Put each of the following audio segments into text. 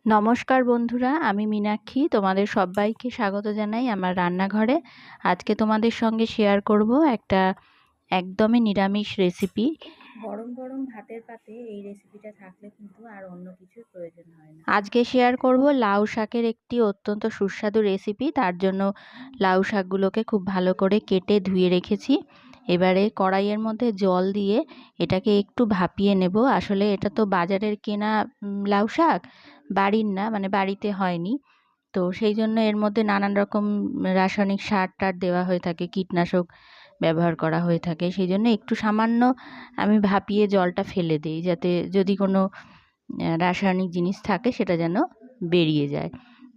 নমস্কার বন্ধুরা, আমি মীনাক্ষী। তোমাদের সবাইকে স্বাগত জানাই আমার রান্নাঘরে। আজকে তোমাদের সঙ্গে শেয়ার করব একটা একদমই নিরামিষ রেসিপি। গরম গরম ভাতের পাতে এই রেসিপিটা থাকলে কিন্তু আর অন্য কিছুর প্রয়োজন হয় না। আজকে শেয়ার করব লাউ শাকের একটি অত্যন্ত সুস্বাদু রেসিপি। তার জন্য লাউ শাকগুলোকে খুব ভালো করে কেটে ধুয়ে রেখেছি। এবারে কড়াইয়ের মধ্যে জল দিয়ে এটাকে একটু ভাপিয়ে নেব। আসলে এটা তো বাজারের কেনা লাউ শাক, বাড়ির না, মানে বাড়িতে হয়নি। তো সেই জন্য এর মধ্যে নানান রকম রাসায়নিক সার টার দেওয়া হয়ে থাকে, কীটনাশক ব্যবহার করা হয়ে থাকে। সেই জন্য একটু সামান্য আমি ভাপিয়ে জলটা ফেলে দিই, যাতে যদি কোনো রাসায়নিক জিনিস থাকে সেটা যেন বেরিয়ে যায়।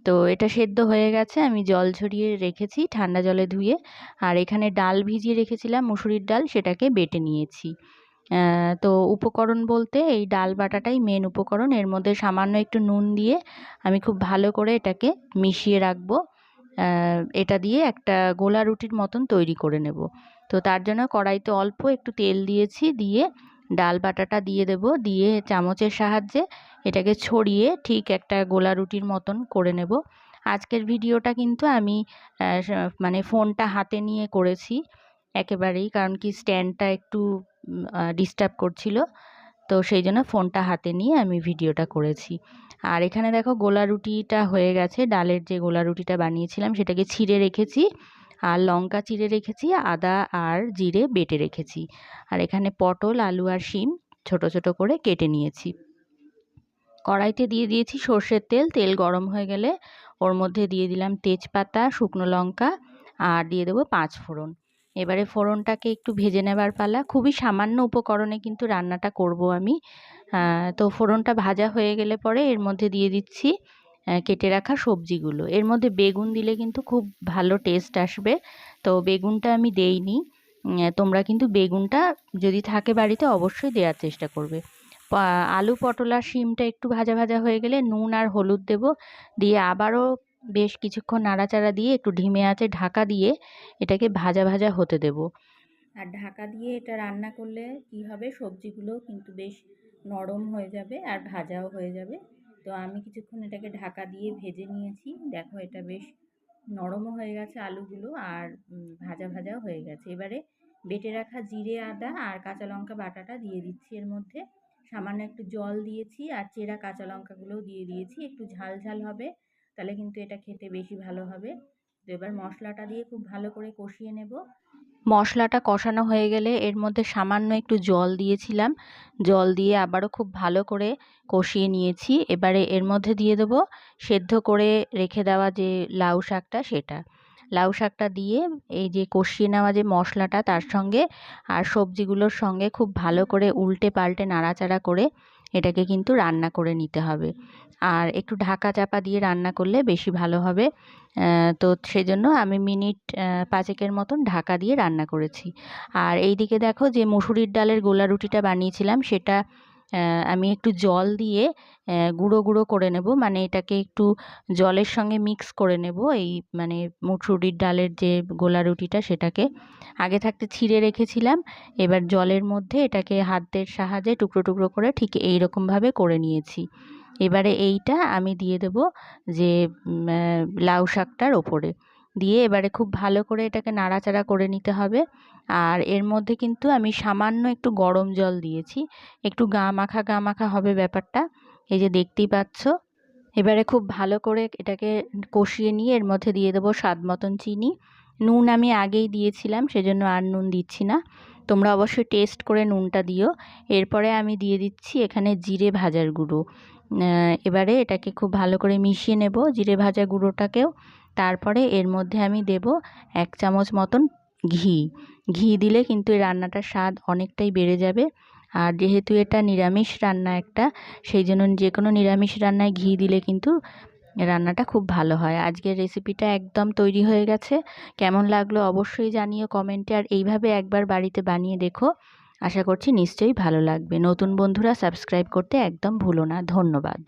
তো এটা সেদ্ধ হয়ে গেছে, আমি জল ঝরিয়ে রেখেছি ঠান্ডা জলে ধুয়ে। আর এখানে ডাল ভিজিয়ে রেখেছিলাম, মুসুরির ডাল, সেটাকে বেটে নিয়েছি। তো উপকরণ বলতে এই ডাল বাটাটাই মেন উপকরণ। এর মধ্যে সামান্য একটু নুন দিয়ে আমি খুব ভালো করে এটাকে মিশিয়ে রাখবো। এটা দিয়ে একটা গোলা রুটির মতন তৈরি করে নেব। তো তার জন্য কড়াইতে অল্প একটু তেল দিয়েছি, দিয়ে ডাল বাটাটা দিয়ে দেব, দিয়ে চামচের সাহায্যে এটাকে ছড়িয়ে ঠিক একটা গোলা রুটির মতন করে নেব। আজকের ভিডিওটা কিন্তু আমি মানে ফোনটা হাতে নিয়ে করেছি একেবারেই, কারণ কি স্ট্যান্ডটা একটু ডিস্টার্ব করছিল। তো সেই জন্য ফোনটা হাতে নিয়ে আমি ভিডিওটা করেছি। আর এখানে দেখো গোলা রুটিটা হয়ে গেছে। ডালের যে গোলা রুটিটা বানিয়েছিলাম সেটাকে ছিঁড়ে রেখেছি, আর লঙ্কা চিড়ে রেখেছি, আদা আর জিরে বেটে রেখেছি। আর এখানে পটল, আলু আর শিম ছোট ছোট করে কেটে নিয়েছি। কড়াইতে দিয়ে দিয়েছি সর্ষের তেল। তেল গরম হয়ে গেলে ওর মধ্যে দিয়ে দিলাম তেজপাতা, শুকনো লঙ্কা, আর দিয়ে দেবো 5 ফোড়ন। এবারে ফোড়নটাকে একটু ভেজে নেবার পালা। খুবই সামান্য উপকরণে কিন্তু রান্নাটা করব আমি। তো ফোড়নটা ভাজা হয়ে গেলে পরে এর মধ্যে দিয়ে দিচ্ছি কেটে রাখা সবজিগুলো। এর মধ্যে বেগুন দিলে কিন্তু খুব ভালো টেস্ট আসবে। তো বেগুনটা আমি দেইনি। তোমরা কিন্তু বেগুনটা যদি থাকে বাড়িতে অবশ্যই দেওয়ার চেষ্টা করবে। আলু, পটল আর শিমটা একটু ভাজা ভাজা হয়ে গেলে নুন আর হলুদ দেব, দিয়ে আবারও বেশ কিছুক্ষণ নাড়াচাড়া দিয়ে একটু ধিমে আঁচে ঢাকা দিয়ে এটাকে ভাজা ভাজা হতে দেব। আর ঢাকা দিয়ে এটা রান্না করলে কি হবে, সবজিগুলো কিন্তু বেশ নরম হয়ে যাবে আর ভাজাও হয়ে যাবে। তো আমি কিছুক্ষণ এটাকে ঢাকা দিয়ে ভেজে নিয়েছি। দেখো এটা বেশ নরমও হয়ে গেছে আলুগুলো, আর ভাজা ভাজাও হয়ে গেছে। এবারে বেটে রাখা জিরে, আদা আর কাঁচা লঙ্কা বাটাটা দিয়ে দিচ্ছি এর মধ্যে। সামান্য একটু জল দিয়েছি, আর চেরা কাঁচা লঙ্কাগুলোও দিয়ে দিয়েছি। একটু ঝাল ঝাল হবে, তাহলে কিন্তু এটা খেতে বেশি ভালো হবে। তো এবার মশলাটা দিয়ে খুব ভালো করে কষিয়ে নেব। মশলাটা কষানো হয়ে গেলে এর মধ্যে সামান্য একটু জল দিয়েছিলাম। জল দিয়ে আবারও খুব ভালো করে কষিয়ে নিয়েছি। এবারে এর মধ্যে দিয়ে দেবো সেদ্ধ করে রেখে দেওয়া যে লাউ শাকটা, সেটা। লাউ শাকটা দিয়ে এই যে কষিয়ে নেওয়া যে মশলাটা, তার সঙ্গে আর সবজিগুলোর সঙ্গে খুব ভালো করে উল্টে পাল্টে নাড়াচাড়া করে এটাকে কিন্তু রান্না করে নিতে হবে। আর একটু ঢাকা চাপা দিয়ে রান্না করলে বেশি ভালো হবে। তো সেজন্য আমি মিনিট 5 মতন ঢাকা দিয়ে রান্না করেছি। আর এইদিকে দেখো যে মুসুরির ডালের গোলা রুটিটা বানিয়েছিলাম, সেটা আমি একটু জল দিয়ে গুঁড়ো গুঁড়ো করে নেব। মানে এটাকে একটু জলের সঙ্গে মিক্স করে নেব। এই মানে মুসুরির ডালের যে গোলা রুটিটা, সেটাকে আগে থাকতে ছিঁড়ে রেখেছিলাম। এবার জলের মধ্যে এটাকে হাতের সাহায্যে টুকরো টুকরো করে ঠিক এই রকমভাবে করে নিয়েছি। এবারে এইটা আমি দিয়ে দেব যে লাউ শাকটার ওপরে দিয়ে এবারে খুব ভালো করে এটাকে নাড়াচাড়া করে নিতে হবে। আর এর মধ্যে কিন্তু আমি সামান্য একটু গরম জল দিয়েছি, একটু গা মাখা হবে ব্যাপারটা, এই যে দেখতেই পাচ্ছ। এবারে খুব ভালো করে এটাকে কষিয়ে নিয়ে এর মধ্যে দিয়ে দেবো স্বাদ মতন চিনি। নুন আমি আগেই দিয়েছিলাম, সেজন্য আর নুন দিচ্ছি না। তোমরা অবশ্যই টেস্ট করে নুনটা দিও। এরপরে আমি দিয়ে দিচ্ছি এখানে জিরে ভাজার গুঁড়ো। এবারে এটাকে খুব ভালো করে মিশিয়ে নেব, জিরে ভাজা গুঁড়োটাকেও। তারপরে এর মধ্যে আমি দেব 1 চামচ মতন ঘি। ঘি দিলে কিন্তু এই রান্নাটার স্বাদ অনেকটাই বেড়ে যাবে। আর যেহেতু এটা নিরামিষ রান্না একটা, সেই জন্য যে কোনো নিরামিষ রান্নায় ঘি দিলে কিন্তু রান্নাটা খুব ভালো হয়। আজকের রেসিপিটা একদম তৈরি হয়ে গেছে। কেমন লাগলো অবশ্যই জানিও কমেন্টে। আর এইভাবে একবার বাড়িতে বানিয়ে দেখো, আশা করছি নিশ্চয়ই ভালো লাগবে। নতুন বন্ধুরা সাবস্ক্রাইব করতে একদম ভুলো না। ধন্যবাদ।